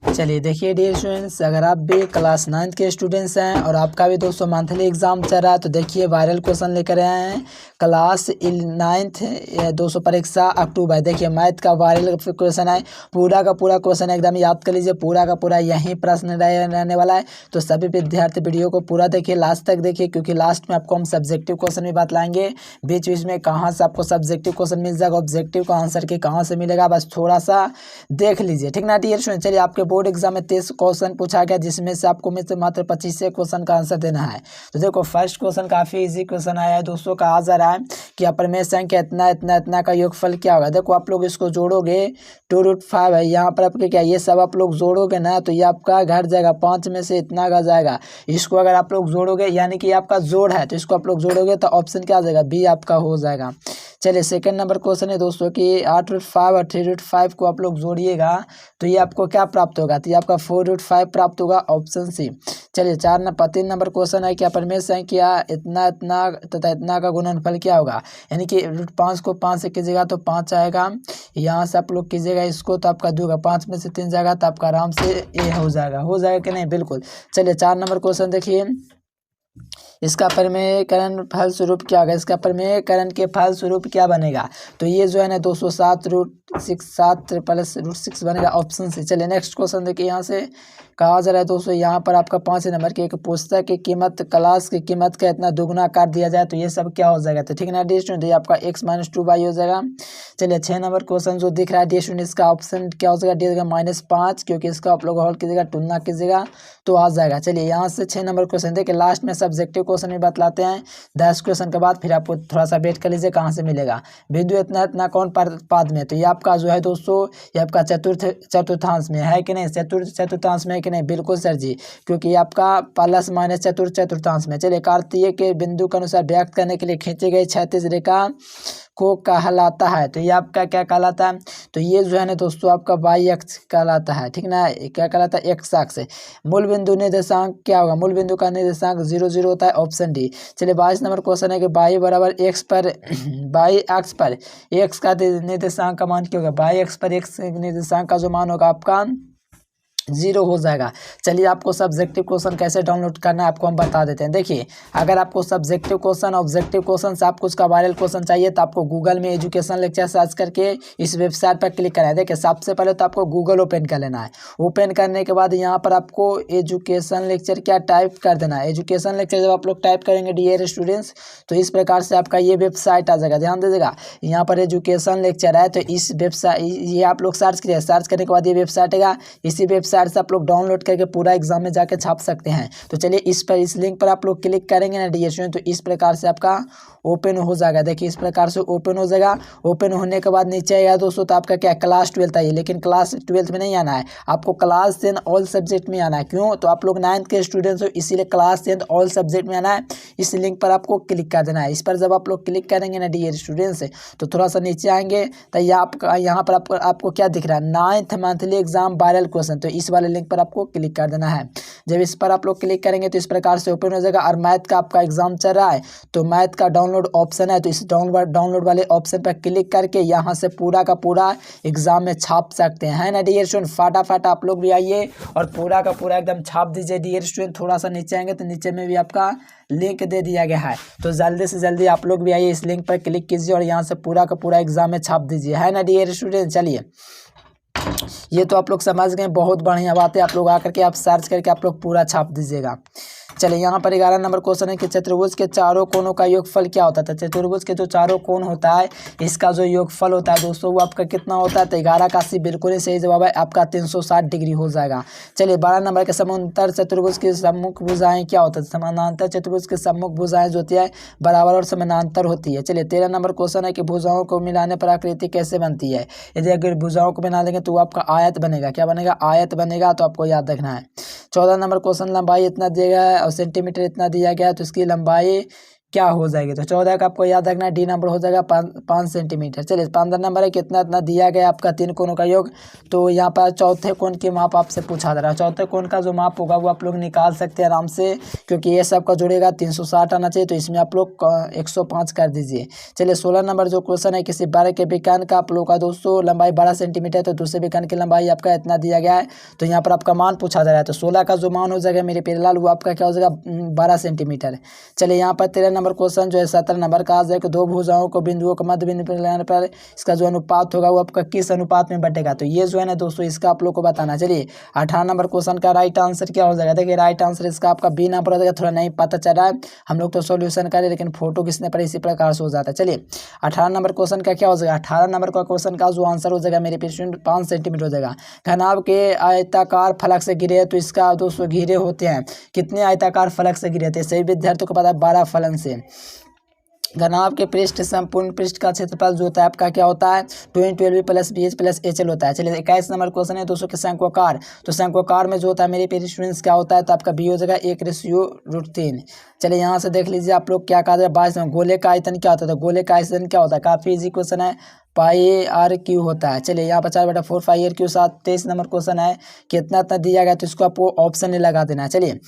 चलिए देखिए dear students, अगर आप भी क्लास 9th के स्टूडेंट्स हैं और आपका भी दोस्तों मंथली एग्जाम चल रहा है तो देखिए वायरल क्वेश्चन लेकर आए हैं क्लास 9th दोस्तों परीक्षा अक्टूबर। देखिए मैथ का वायरल क्वेश्चन है, पूरा का पूरा क्वेश्चन एकदम याद कर लीजिए, पूरा का पूरा यही प्रश्न रहने वाला है। तो सभी विद्यार्थी वीडियो को पूरा देखिए, लास्ट तक देखिए, क्योंकि लास्ट में आपको हम सब्जेक्टिव क्वेश्चन भी बतलाएंगे। बीच बीच में कहाँ से आपको सब्जेक्टिव क्वेश्चन मिल जाएगा, ऑब्जेक्टिव का आंसर की कहाँ से मिलेगा, बस थोड़ा सा देख लीजिए, ठीक ना डियर स्टूडेंट। चलिए आपके बोर्ड एग्जाम में 30 क्वेश्चन पूछा गया, जिसमें से आपको मात्र 25 क्वेश्चन का आंसर देना है। तो देखो फर्स्ट क्वेश्चन काफी इजी क्वेश्चन आया है दोस्तों, कहा जा रहा है कि अपरमेय संख्या इतना इतना इतना का योगफल क्या होगा। देखो आप लोग इसको जोड़ोगे, 2√5 है यहाँ पर, आपके क्या ये सब आप लोग जोड़ोगे ना तो ये आपका घट जाएगा, 5 में से इतना का जाएगा। इसको अगर आप लोग जोड़ोगे यानी कि आपका जोड़ है, तो इसको आप लोग जोड़ोगे तो ऑप्शन क्या आ जाएगा, बी आपका हो जाएगा। चलिए सेकंड नंबर क्वेश्चन है दोस्तों कि 8√5 और 3√5 को आप लोग जोड़िएगा तो ये आपको क्या प्राप्त होगा, तो ये आपका 4√5 प्राप्त होगा, ऑप्शन सी। चलिए 3 नंबर क्वेश्चन है कि अपरमेय संख्या इतना इतना तथा इतना का गुणनफल क्या होगा, यानी कि √5 को 5 से कीजिएगा तो 5 आएगा, यहाँ से आप लोग कीजिएगा इसको तो आपका 2 होगा, 5 में से 3 जाएगा तो आपका आराम से ए हो जाएगा कि नहीं, बिल्कुल। चलिए 4 नंबर क्वेश्चन देखिए, इसका प्रमेयकरण फलस्वरूप क्या होगा, इसका प्रमेयकरण के फलस्वरूप क्या बनेगा, तो ये जो है ना 207√6 7 प्लस √6 बनेगा, ऑप्शन से। चलिए नेक्स्ट क्वेश्चन देखिए, यहाँ से कहा जा रहा है दोस्तों, यहाँ पर आपका 5 नंबर की एक पुस्तक की कीमत क्लास की कीमत का इतना दुगुना कर दिया जाए तो ये सब क्या हो जाएगा, तो ठीक ना डी स्टूडेंट, ये आपका x - 2y हो जाएगा। चलिए 6 नंबर क्वेश्चन जो दिख रहा है डी स्टूडेंट, इसका ऑप्शन क्या हो जाएगा, डी हो जाएगा -5, क्योंकि इसका आप लोग हॉल कीजिएगा, तुलना कीजिएगा तो आ जाएगा। चलिए यहाँ से 6 नंबर क्वेश्चन देखिए, लास्ट में सब्जेक्टिव क्वेश्चन भी बतलाते हैं 10 क्वेश्चन के बाद, फिर आपको थोड़ा सा वेट कर लीजिए कहाँ से मिलेगा। बिंदु इतना इतना कौन पाद में, तो ये आपका जो है दोस्तों ये आपका चतुर्थांश में है कि नहीं, चतुर्थांश में है कि नहीं, बिल्कुल सर जी, क्योंकि ये आपका प्लस माइनस चतुर्थांश में। चलिए कार्तीय के बिंदु के अनुसार व्यक्त करने के लिए खींची गई क्षैतिज रेखा को कहलाता है, तो ये आपका क्या कहलाता है, तो ये जो है ना दोस्तों आपका वाई अक्ष कहलाता है, ठीक ना, क्या कहलाता है, एक्स अक्ष। मूल बिंदु निर्देशांक क्या होगा, मूल बिंदु का निर्देशांक 0 होता है, ऑप्शन डी। चलिए 22 नंबर क्वेश्चन है कि वाई बराबर एक्स पर वाई अक्ष पर एक्स का निर्देशांक का मान क्या होगा, वाई अक्ष पर एक्स निर्देशांक का जो मान होगा आपका 0 हो जाएगा। चलिए आपको सब्जेक्टिव क्वेश्चन कैसे डाउनलोड करना है आपको हम बता देते हैं। देखिए अगर आपको सब्जेक्टिव क्वेश्चन ऑब्जेक्टिव क्वेश्चन से आपको उसका वायरल क्वेश्चन चाहिए तो आपको गूगल में एजुकेशन लेक्चर सर्च करके इस वेबसाइट पर क्लिक करना है। देखिए सबसे पहले तो आपको गूगल ओपन कर लेना है, ओपन करने के बाद यहाँ पर आपको एजुकेशन लेक्चर क्या टाइप कर देना है। एजुकेशन लेक्चर जब आप लोग टाइप करेंगे डियर स्टूडेंट्स तो इस प्रकार से आपका ये वेबसाइट आ जाएगा, ध्यान दीजिएगा यहाँ पर एजुकेशन लेक्चर है, तो इस वेबसाइट ये आप लोग सर्च करिए, सर्च करने के बाद ये वेबसाइट आएगा, इसी वेबसाइट से आप लोग डाउनलोड करके पूरा एग्जाम में जाके छाप सकते हैं। तो चलिए इस लिंक पर आप लोग क्लिक करेंगे ना डियर स्टूडेंट, तो इस प्रकार से आपका ओपन हो जाएगा। देखिए इस प्रकार से ओपन हो जाएगा, ओपन होने के बाद नीचे आएगा दोस्तों तो आपका क्या क्लास 12 है, लेकिन क्लास 12 में नहीं आना है, आपको क्लास 10 ऑल सब्जेक्ट में आना है। क्यों, तो आप लोग 9th के स्टूडेंट्स हो इसीलिए क्लास 10 ऑल सब्जेक्ट में आना है। इस लिंक पर आपको क्लिक कर देना है। इस पर जब आप लोग क्लिक करेंगे ना डियर स्टूडेंट्स तो थोड़ा सा नीचे आएंगे तो यहाँ पर आपको क्या दिख रहा है, 9th monthly exam viral question, तो इस वाले लिंक पर आपको क्लिक कर देना है। जब इस पर आप लोग क्लिक करेंगे तो इस प्रकार से ओपन हो जाएगा। और मैथ का आपका एग्जाम चल रहा है तो मैथ का डाउनलोड ऑप्शन है, तो इस डाउनलोड वाले ऑप्शन पर क्लिक करके यहाँ से पूरा का पूरा एग्जाम में छाप सकते हैं, है ना डियर स्टूडेंट। फटाफट आप लोग भी आइए और पूरा का पूरा एकदम छाप दीजिए डियर स्टूडेंट। थोड़ा सा नीचे आएंगे तो नीचे में भी आपका लिंक दे दिया गया है, तो जल्दी से जल्दी आप लोग भी आइए, इस लिंक पर क्लिक कीजिए और यहाँ से पूरा का पूरा एग्जाम में छाप दीजिए, है ना डियर स्टूडेंट। चलिए ये तो आप लोग समझ गए, बहुत बढ़िया बात है, आप लोग आकर के आप सर्च करके आप लोग पूरा छाप दीजिएगा। चलिए यहाँ पर 11 नंबर क्वेश्चन है कि चतुर्भुज के चारों कोनों का योगफल क्या होता है। चतुर्भुज के जो चारों कोण होता है इसका जो योगफल होता है दोस्तों वो आपका कितना होता है, तो 11 का सी बिल्कुल ही सही जवाब है आपका 360 डिग्री हो जाएगा। चलिए 12 नंबर के समांतर चतुर्भुज की सम्मुख भुजाएं क्या होता है। समानांतर चतुर्भुज की सम्मुख भुजाएं जो होती है बराबर और समानांतर होती है। चलिए 13 नंबर क्वेश्चन है कि भुजाओं को मिलाने पर आकृति कैसे बनती है। यदि अगर भुजाओं को मिला देंगे तो आपका आयत बनेगा, क्या बनेगा, आयत बनेगा, तो आपको याद रखना है। 14 नंबर क्वेश्चन लंबाई इतना दिया गया है और सेंटीमीटर इतना दिया गया है, तो इसकी लंबाई क्या हो जाएगी। तो 14 का आपको याद रखना है, डी नंबर हो जाएगा 5 सेंटीमीटर। चलिए 15 नंबर है, कितना इतना दिया गया आपका 3 कोनों का योग। तो यहाँ पर चौथे कोण की माप आपसे पूछा जा रहा है। चौथे कोण का जो माप होगा वो आप लोग निकाल सकते हैं आराम से, क्योंकि ये सब का जुड़ेगा 360 आना चाहिए, तो इसमें आप लोग 105 कर दीजिए। चलिए 16 नंबर जो क्वेश्चन है, किसी बारह के विज्ञान का आप लोग का दोस्तों लंबाई 12 सेंटीमीटर, तो दूसरे विज्ञान की लंबाई आपका इतना दिया गया है। तो यहाँ पर आपका मान पूछा जा रहा है, तो 16 का जो मान हो जाएगा मेरे प्यारे लाल वो आपका क्या हो जाएगा 12 सेंटीमीटर। चलिए यहाँ पर 13 नंबर क्वेश्चन जो है 17 नंबर का आ जाएगा, दो भुजाओं को बिंदुओं को मध्य बिंदु पर लाने पर इसका जो अनुपात होगा वो आपका किस अनुपात में बटेगा। तो ये जो है ना दोस्तों इसका आप लोग को बताना। चलिए 18 नंबर क्वेश्चन का राइट आंसर क्या हो जाएगा। देखिए राइट आंसर इसका आपका बी नंबर हो जाएगा। थोड़ा नहीं पता चल रहा है, हम लोग तो सॉल्यूशन करें लेकिन फोटो किसने पर इसी प्रकार से हो जाता है। चलिए 18 नंबर क्वेश्चन का क्या हो जाएगा। 18 नंबर का क्वेश्चन का जो आंसर हो जाएगा मेरे पेशेंट 5 सेंटीमीटर हो जाएगा। घनाभ के आयताकार फलक से गिरे, तो इसका दोस्तों घिरे होते हैं कितने आयताकार फलक से गिरे थे, सभी विद्यार्थियों को पता है 12 फलन से। घनाभ के पृष्ठ संपूर्ण पृष्ठ का क्षेत्रफल जो होता है आपका क्या होता है 2 plus B H plus H L होता है। चलिए 21 नंबर क्वेश्चन है दोस्तों के शंक्वाकार, तो शंक्वाकार में जो होता है मेरे पेरी स्टूडेंट्स क्या होता है, तो आपका बी हो जाएगा 1:√3। चलिए यहाँ से देख लीजिए आप लोग क्या कहा जाए 22 में गोले का आयतन क्या होता है, तो गोले का आयतन क्या होता है, काफी इजी क्वेश्चन है, पाई आर क्यू होता है। चलिए यहाँ पर 4/4 पाई आर क्यू। 23 नंबर क्वेश्चन है, कितना इतना दिया गया, तो इसको आपको ऑप्शन में लगा देना है। चलिए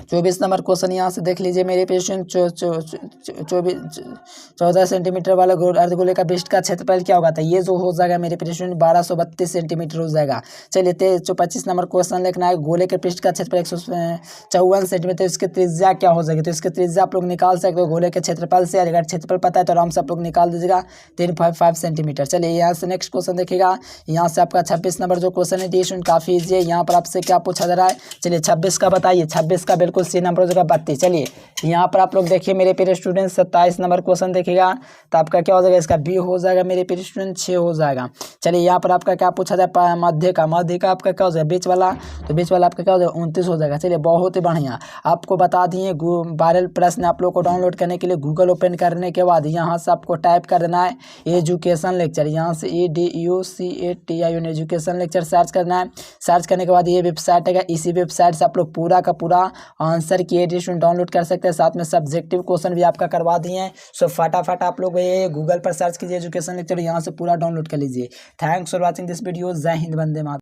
24 नंबर क्वेश्चन यहाँ से देख लीजिए मेरे पेशेंट 14 सेंटीमीटर वाला अर्धगोले का पृष्ठ का क्षेत्रफल क्या होगा, तो ये जो हो जाएगा मेरे पेशेंट 1232 सेंटीमीटर हो जाएगा। चलिए 25 नंबर क्वेश्चन लिखना है, गोले के पृष्ठ का क्षेत्रफल 154 सेंटीमीटर, इसकी त्रिज्या क्या हो जाएगी। तो इसकी त्रिज्या आप लोग निकाल सकते हो गोले के क्षेत्रफल से, अगर क्षेत्रफल पता है तो आराम से आप लोग निकाल दीजिएगा 355 सेंटीमीटर। चलिए यहाँ से नेक्स्ट क्वेश्चन देखिएगा, यहाँ से आपका 26 नंबर जो क्वेश्चन है डी काफी ईजी है। यहाँ पर आपसे क्या पूछा जा रहा है, चलिए 26 का बताइए। 26 का बिल्कुल सी नंबर हो जाएगा 32। चलिए यहाँ पर आप लोग देखिए मेरे प्यारे स्टूडेंट 27 नंबर क्वेश्चन देखिएगा, तो आपका क्या हो जाएगा, इसका बी हो जाएगा मेरे प्यारे स्टूडेंट 6 हो जाएगा। चलिए यहाँ पर आपका क्या पूछा जाए मध्य का आपका क्या हो जाएगा बीच वाला, तो बीच वाला आपका क्या हो जाएगा 29 हो जाएगा। चलिए बहुत ही बढ़िया, आपको बता दिए वायरल प्रश्न आप लोग को डाउनलोड करने के लिए गूगल ओपन करने के बाद यहाँ से आपको टाइप कर देना है एजुकेशन लेक्चर, यहाँ से EDUCATION एजुकेशन लेक्चर सर्च करना है। सर्च करने के बाद ये वेबसाइट है, इसी वेबसाइट से आप लोग पूरा का पूरा आंसर की एडिशन डाउनलोड कर सकते हैं, साथ में सब्जेक्टिव क्वेश्चन भी आपका करवा दिए हैं। सो फटाफट आप लोग ये गूगल पर सर्च कीजिए एजुकेशन लेक्चर, यहाँ से पूरा डाउनलोड कर लीजिए। Thanks for watching this video. जय हिंद, वंदे मातरम।